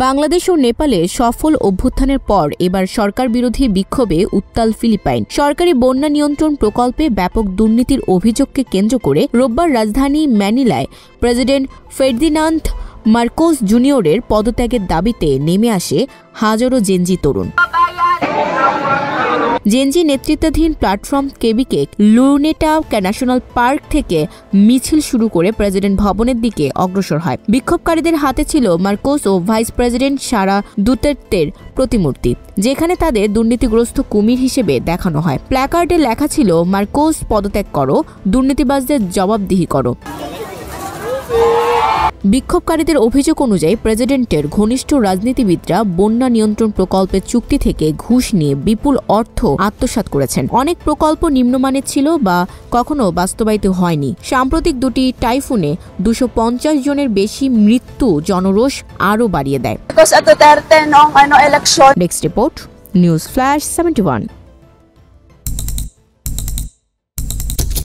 বাংলাদেশ ও নেপালে সফল অভ্যুত্থানের পর এবার সরকার বিরোধী বিক্ষোভে উত্তাল ফিলিপাইন। সরকারি বন্যা নিয়ন্ত্রণ প্রকল্পে ব্যাপক দুর্নীতির অভিযোগকে কেন্দ্র করে রোববার রাজধানী ম্যানিলায় প্রেসিডেন্ট ফার্দিনান্দ মার্কোস জুনিয়রের পদত্যাগের দাবিতে নেমে আসে হাজারো জেনজি তরুণ। জেনজি নেতৃত্বাধীন প্ল্যাটফর্ম কেবিকে লুনেটা ন্যাশনাল পার্ক থেকে মিছিল শুরু করে প্রেসিডেন্ট ভবনের দিকে অগ্রসর হয়। বিক্ষোভকারীদের হাতে ছিল মার্কোস ও ভাইস প্রেসিডেন্ট সারা দুতের্তের প্রতিমূর্তি, যেখানে তাদের দুর্নীতিগ্রস্ত কুমির হিসেবে দেখানো হয়। প্ল্যাকার্ডে লেখা ছিল, মার্কোস পদত্যাগ করো, দুর্নীতিবাজদের জবাবদিহি করো। বিক্ষোভকারীদের অভিযোগ অনুযায়ী প্রেসিডেন্টের ঘনিষ্ঠ রাজনীতিবিদরা বন্যা নিয়ন্ত্রণ প্রকল্পের চুক্তি থেকে ঘুষ নিয়ে বিপুল অর্থ আত্মসাৎ করেছেন। অনেক প্রকল্প নিম্নমানের ছিল বা কখনো বাস্তবায়িত হয়নি। সাম্প্রতিক দুটি টাইফুনে 250 জনের বেশি মৃত্যু জনরোষ আরও বাড়িয়ে দেয়। Next report, News Flash 71।